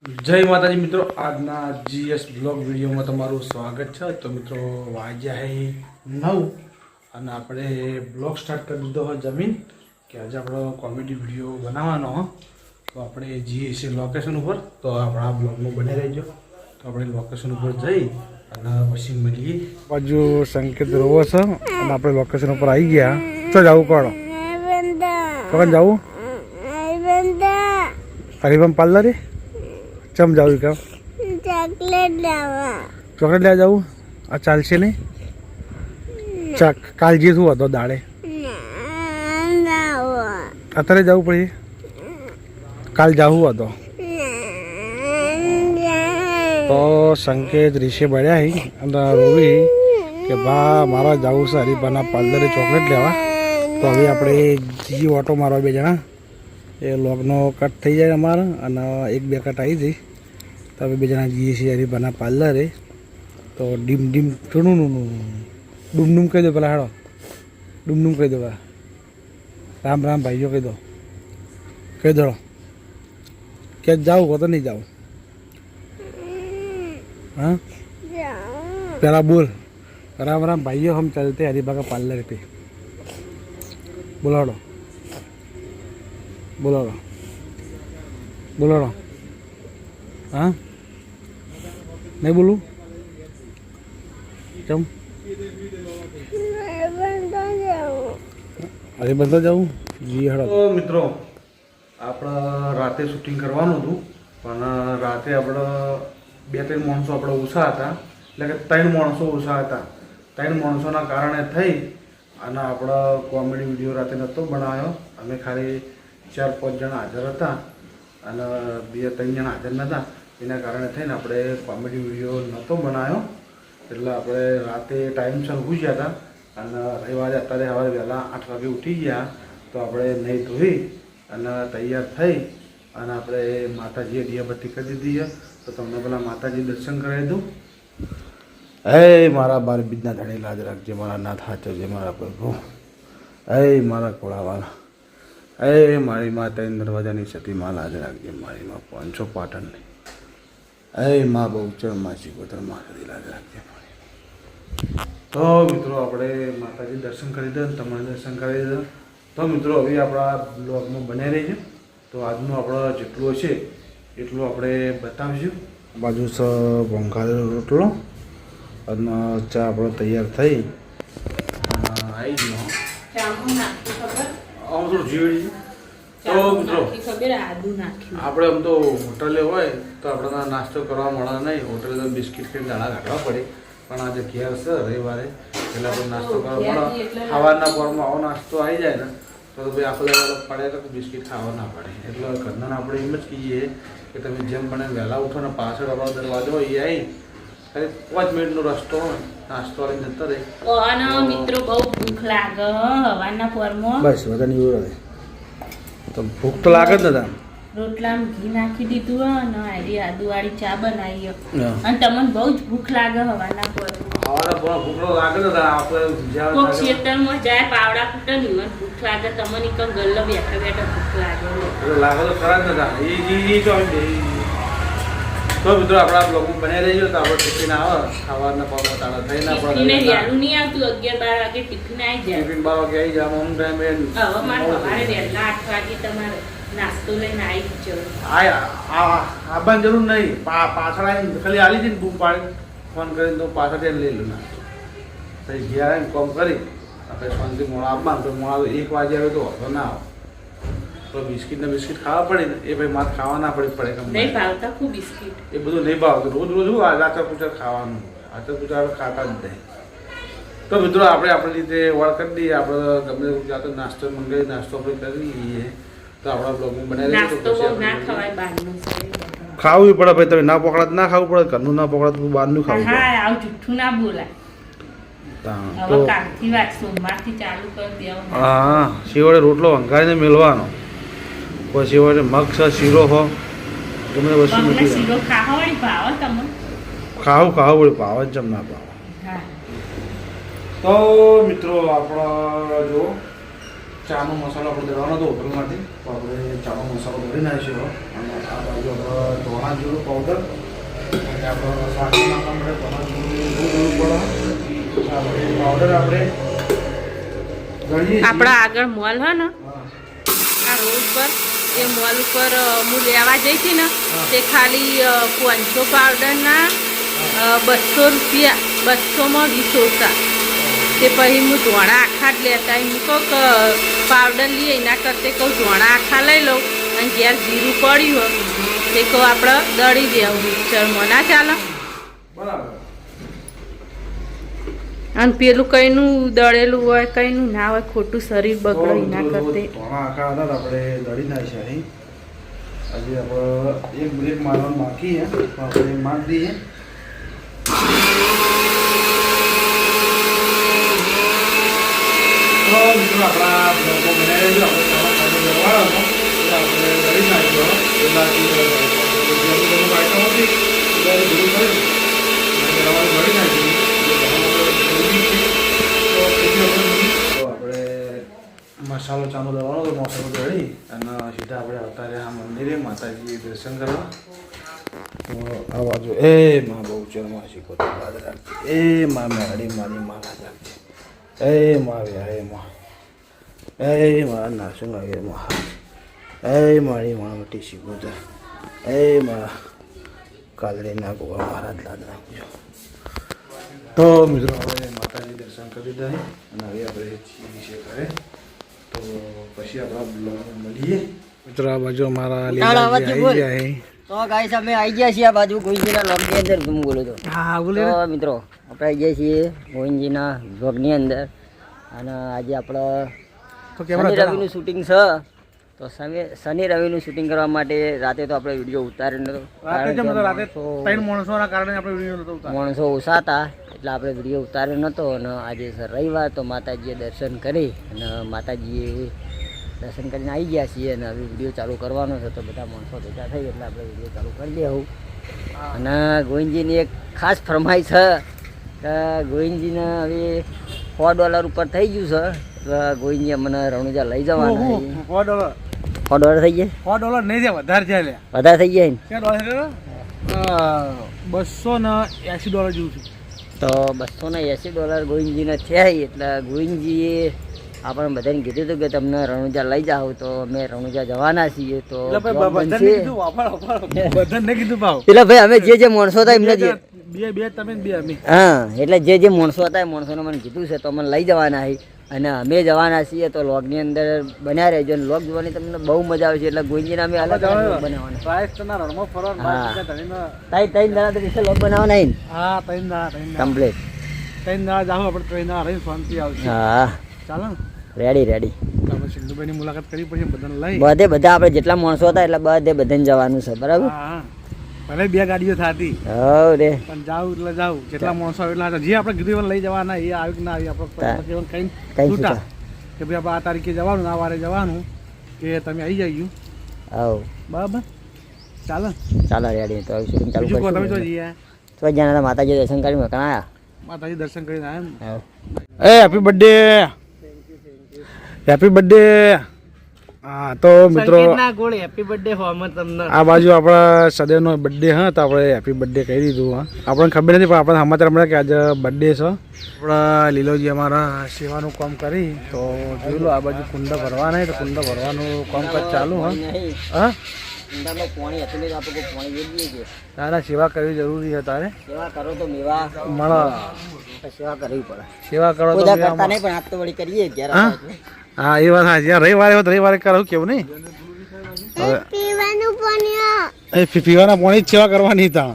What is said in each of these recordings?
जय माताजी मित्रों, આજના જીએસ બ્લોગ વિડીયોમાં તમારું સ્વાગત છે। તો મિત્રો વાગ્યા હે 9 અને આપણે બ્લોગ સ્ટાર્ટ કરી દીધો હોય જમીન કે આજે આપણો કોમેડી વિડીયો બનાવવાનો હો। તો આપણે જીએસ લોકેશન ઉપર, તો આપણા બ્લોગમાં બને રહેજો। તો આપણે લોકેશન ઉપર જઈ અને પછી મળીએ। બાજુ સંકેત રોવો છે અને આપણે લોકેશન ઉપર આવી ગયા। તો જવું કોણ કોણ જવું હરિભમ પાર્લર चम जाऊ का चॉकलेट लावा चॉकलेट ले जाऊ आ चालशे नहीं चक कालजी शू तो दाड़े अतरे जाऊ पड़ी काल जाऊ तो संकेत ऋषि बढ़िया ही रोवी के बा मारा जाऊ से हरिभाना पार्लर चॉकलेट लेवा। तो अभी अपने जी ऑटो मारवा बे जना એ લોગનો કટ થઈ જાય અમારા અને એક બે કટ આવી જઈ। તો હવે બે જણા જઈએ છીએ હરિભાના પાર્લરે। તો ડીમ ડીમ થોડું ડૂમ ડૂમ કહી દો પેલા હાડો ડૂમ ડૂમ કહી દો પેલા રામ રામ ભાઈઓ કહી દો કે જાઉં હો તો નહીં જાઉં हाँ पहला बोल राम राम भाइयों हम चलते हरिभा का पार्लर पे बोलो बोलो बोलो हाँ नहीं बोलूँ चम अरे बंदा जाऊँ जी हड़ा। तो मित्रों આપણે રાતે શૂટિંગ કરવાનું હતું પણ રાતે આપણે 2-3 માણસો આપણે ઓછા હતા, એટલે કે 3 માણસો ઓછા હતા। 3 માણસોના કારણે થઈ અને આપણે કોમેડી વિડીયો રાતે નહોતો બનાવ્યો। અમે ખાલી 4-5 જણા હાજર હતા અને 2-3 જણા હાજર નહોતા, એના કારણે થઈને આપણે કોમેડી વિડીયો નહોતો બનાવ્યો। એટલે આપણે રાતે ટાઈમસર ઊભી ગયા હતા અને રવિવારે અત્યારે સવારે વહેલા 8 વાગે ઉઠી ગયા। તો આપણે નહીં ધોઈ અને તૈયાર થઈ અને આપણે માતાજીએ દિયાબત્તી કરી દીધી છે। તો તમને પેલા માતાજી દર્શન કરાવી દઉં। હે મારા બાર બીજના ધણી લાજ રાખજે, મારા નાથ હાચવજે, મારા પ્રભુ હે મારા કોળાવાળા એ મારી માં 3 દરવાજાની સતી માં લાજ રાખજે, મારી માં 500 પાટણની એ માં બહુચર માં શિકોતર માં સતી લાજ રાખજે મારી। તો મિત્રો આપણે માતાજી દર્શન કરી દે, તમારે દર્શન કરી દે। તો મિત્રો હવે આપણા બ્લોગમાં બને રહીએ। તો આજનું આપણો જેટલું હશે એટલું આપણે બતાવીશું। બાજુ છે ભોંકાળેલો રોટલો અને ચા આપણો તૈયાર થઈ આવી ગયો। આમ થોડું જીવડી તો મિત્રો આપણે આમ તો હોટલે હોય તો આપણે નાસ્તો કરવા મળે નહીં, હોટલે તો બિસ્કિટ ખાઈને દાણા કાઢવા પડે, પણ આજે ઘેર છે રવિવારે એટલે આપણે નાસ્તો કરવા મળે। ખાવાના પોરમાં આવો નાસ્તો આવી જાય ને તો ભાઈ આખો પડે તો બિસ્કિટ ખાવા ના પડે। એટલે ઘરના આપણે એમ જ કહીએ કે તમે જેમ બને વહેલા ઉઠો ને પાછળ આપણો દરવાજો એ આવી ખાલી 5 મિનિટનો રસ્તો હોય, નાસ્તો લઈને જતા રહે। મિત્રો બહુ ભૂખ લાગે હવાના પોરમાં, બસ વધારે એવું રહે તો ભૂખ તો લાગે જ ને। રોટલામાં ઘી નાખી દીધું અને આડી આદુવાળી ચા બનાવી અને તમને બહુ જ ભૂખ લાગે હવાના પોરમાં। હવાના પોરમાં ભૂખ લાગે ને આપણે કોક ખેતરમાં જાય પાવડા ફૂટે ને મને ભૂખ લાગે, તમને કઈ ગલ્લો બેઠા બેઠા ભૂખ લાગે એટલે લાગે તો ખરા જ નતા। તો મિત્રો આપણા બ્લોગમાં બનાવી રહીજો તો આપણે ટિફિન આવે ખાવાના પોરમાં તાળા થઈને આપણે વહેલું નહીં આવતું, 11-12 વાગે ટિફિન આવી જાય, ટિફિન 12 વાગે આવી જાય। અમુક ટાઈમે હવે મારે સવારે વહેલા 8 વાગે તમારે નાસ્તો લઈને આવી જ જવું। આવવાની જરૂર નહીં, પાછળ આવીને ખાલી આવી જઈને બૂમ પાડી ફોન કરીને તો પાછળ લઈ લો નાસ્તો। પછી ઘેર આવીને કોમ કરી આપણે શાંતિ મોડા આવવાનું, તો મોડા 1 વાગે આવે તો વાંધો ના આવે। તો બિસ્કિટ ખાવા પડે ને એ ભાઈ મારે ખાવા ના પડે નહીં ભાવતા ખૂબ બિસ્કિટ એ બધું નહીં ભાવતું, રોજ આચાર પૂચાર ખાવાનું, આચાર પૂચાર ખાતા જ નહીં। તો મિત્રો આપણે આપણી રીતે વળ કરી દઈએ, આપણે ગમે જાતો નાસ્તો મંગાવી નાસ્તો આપણે કરી લઈએ। તો આપણા બ્લોગમાં બનાવી ખાવું પડે ભાઈ, તમે ના પકડા ના ખાવું પડે, ઘરનું ના પકડા તો બહારનું ખાવું પડે। આવું જુઠ્ઠું ના બોલાય। હા શિવડે રોટલો વંગારીને મેળવાનો, પછી શિવડે મગ છે શીરો હો ગમે વસ્તુ ખાવું વળી ભાવ જ જમ ના ભાવ। તો મિત્રો આપણા જો ચાનો મસાલો આપણે દળવાનો હતો હોટલમાંથી, તો આપણે ચાનો મસાલો દળી નાખીશું. અને આ બાજુ આપણે ધોણા જીરું પાવડર, અને આપણે શાક નાખવા માટે ધોણા જીરું દળવું પડે. આપણે પાવડર આપણે દળીએ છીએ. આપણા આગળ મોલ હોય ને હા. આ રોડ પર, એ મોલ ઉપર હું લેવા જઈ હતી ને તે ખાલી 500 પાવડરના 200 રૂપિયા, 200માં 20 ઓછા. તે પછી હું ધોણા આખા જ લેતા, હું કહું કે પાવડર લઈએ એના કરતાં કહું ધોણા આખા લઈ લઉં, અને જ્યારે જીરું પડ્યું હોય તે કહું આપણે દળી દેવું મિક્સરમાં, ના ચાલે. બરાબર. અને પેલું કઈનું દળેલું હોય કઈનું ના હોય, ખોટું શરીર બગડે એના કરતે. ધોણા આખા હતા તો આપણે દળી નાખીએ. અહીં હજી આપણે એક બ્રેક મારવાનું બાકી છે, તો આપણે મારી દઈએ. તો મિત્રો આપણા બ્લોગો બનાવી દેજો. આપણે ચાલો ખાલી દળવાનો હતો એટલે આપણે દળી નાખ્યો. એનાથી આઈટમ હતી ત્યારે ભેગું કર્યું દળવાની દળી નાખી. તો આપણે મસાલો ચાનો દળવાનો તો મસાલો દળી અને સીધા આપણે આવતા રહ્યા મંદિરે માતાજી દર્શન કરવા. તો આ બાજુ એ માં બહુ ચરમાં શીખો તો યાદ રાખજે. એ માં મેળી મારી મારા રાખજે. એ માં વ્યા એ માં નાશું લાગે માં. એ મારી માં મોટી શીખો તો એ માં કાલડી ના ગોવા મારા જ લાદ રાખજો. તો મિત્રો આપણે માતાજી દર્શન કરી દીધા અને હવે આપણે છીએ ઘરે. તો પછી આપણા બ્લોગમાં મળીએ. મિત્રો આ બાજુ અમારા તો ગાઈસ અમે આવી ગયા છીએ આ બાજુ ગોવિંદજીના વ્લોગની અંદર. હું બોલું તો હા બોલે. તો મિત્રો આપણે આવી ગયા છીએ ગોવિંદજીના વ્લોગની અંદર, અને આજે આપણે શનિ રવિનું શૂટિંગ છે. તો શનિ રવિનું શૂટિંગ કરવા માટે રાતે તો આપણે વિડીયો ઉતાર્યો નતો, માણસો ઓછા હતા એટલે આપણે વિડીયો ઉતાર્યો નહોતો. અને આજે રવિવાર તો માતાજીએ દર્શન કરી અને માતાજીએ દર્શન કરીને આવી ગયા છીએ, અને હવે વિડીયો ચાલુ કરવાનો છે. તો બધા માણસો ભેગા થઈ એટલે આપણે વિડીયો ચાલુ કરી દેવું. અને ગોવિંદજીની એક ખાસ ફરમાઈશ છે કે ગોવિંદજીને હવે $100 ઉપર થઈ ગયું છે. એટલે ગોવિંદજી મને રણુજા લઈ જવાના. $100 થઈ ગયા? $100 નહીં જાય, વધારે છે. વધારે થઈ ગયા ને? $280 જેવું છે. તો $280 ગોવિંદજીને થયા. એટલે ગોવિંદજીએ આપણે બધાને કીધું હતું કે તમને રણુજા લઈ જાઓ, તો અમે રણુજા જવાના છીએ. તો એટલે ભાઈ અમે જે માણસો હતા એમને હા, એટલે જે માણસો હતા એ માણસોને મને કીધું છે તો અમે લઈ જવાના છીએ, અને અમે જવાના છીએ. તો લોગની અંદર બન્યા રહેજો, અને લોગ જોવાની તમને બહુ મજા આવે છે. એટલે ગોવિંદજીને અમે અલગ બનાવવાના લોગ બનાવવાના કમ્પ્લીટ. હા રેડી. સિંધુભાઈની મુલાકાત કરી પછી બધાને લઈ બધા આપણે જેટલા માણસો હતા એટલે બધાને જવાનું છે. બરાબર? ભલે 2 ગાડીઓ થતી રે પણ જાવ એટલે જાવ, જેટલા માણસો એટલા જે આપણે કીધું લઈ જવાના. એ આવી કે ના આવી આપણે કઈ છૂટા કે ભાઈ આપણે આ તારીખે જવાનું, આ વારે જવાનું, કે તમે આવી જઈયું. આવ બરાબર, ચાલો રેડી. તો શૂટિંગ ચાલુ કરીશું. તમે તો જઈએ તો જ્યાં માતાજી દર્શન કરી મકાન માતાજી દર્શન કરીને આવ્યા. એ હેપી બર્થડે, હેપી બર્થડે. હા તો મિત્રો હેપી બર્થડે તમને. આ બાજુ આપણા સદૈવનો બર્થડે હા, તો આપણે હેપી બર્થડે કહી દીધું. હા, આપણને ખબર નથી પણ આપણે સમાચાર મળ્યા કે આજે બર્થડે છે. આપણા લીલોજી અમારા સેવાનું કામ કરી તો જોઈ લો. આ બાજુ કુંડા ભરવાના, તો કુંડા ભરવાનું કામકાજ ચાલુ. હા તારા સેવા કરવી જરૂરી છે. તારે સેવા કરો તો મેવા મળે. સેવા કરવી પડે. સેવા કરો તો કરતા નહીં પણ આજ તો વળી કરીએ. હા એ વાત સાચી. રવિવારે કરાવું કેવું નહીં. પીવાના પાણી જ સેવા કરવાની હતા.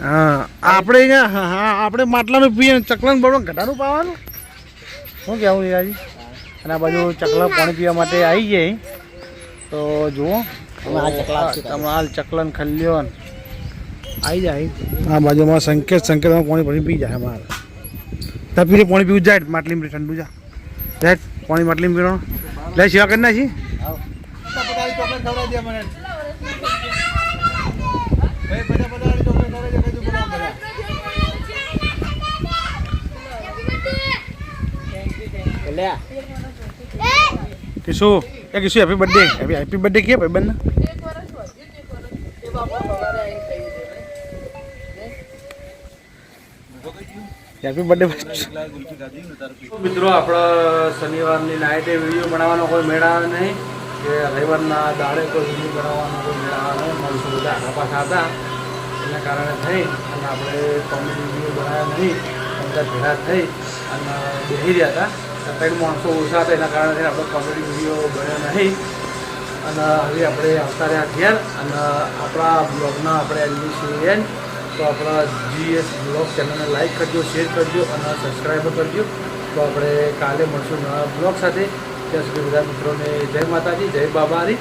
હા આપણે આપણે માટલાનું પીએ, ચકલાનું બળવા ઘટાનું પાવાનું. શું કહેવું યાજી? અને આ બાજુ ચકલા પાણી પીવા માટે આવી જાય. તો જુઓ હાલ ચકલન ખલ્યો આવી જાય. આ બાજુમાં સંકેત પાણી ભરી પી જાય. અમારે તપીને પાણી પીવું જાય, માટલી ઠંડુ જાય પાણી માટલી પીવાનું. લે સેવા કરી નાખી. કિશુ એ Kishu happy birthday happy birthday કે ભાઈબંધ હેપી બર્થડે મિત્રો આપણા શનિવારની નાઇટે વિડીયો બનાવવાનો કોઈ મેળા નહીં કે રવિવારના દાડે કોઈ વિડીયો બનાવવાનો કોઈ મેળા નહીં મળશું બધા આગા પાછા હતા એના કારણે થઈ અને આપણે કોમેડી વિડીયો બનાવ્યા નહીં બધા ભેગા થઈ અને બેસી રહ્યા હતા 3 માણસો ઓછા હતા એના કારણે આપણે કોમેડી વિડીયો બન્યો નહીં અને હવે આપણે આવતા રહ્યા ઘેર અને આપણા બ્લોગના આપણે એન્ડ તો આપણા GS બ્લોગ ચેનલને લાઈક કરજો શેર કરજો અને સબસ્ક્રાઈબ કરજો તો આપણે કાલે મળશું નવા બ્લોગ સાથે ત્યાં સુધી બધા મિત્રોને જય માતાજી જય બાબારી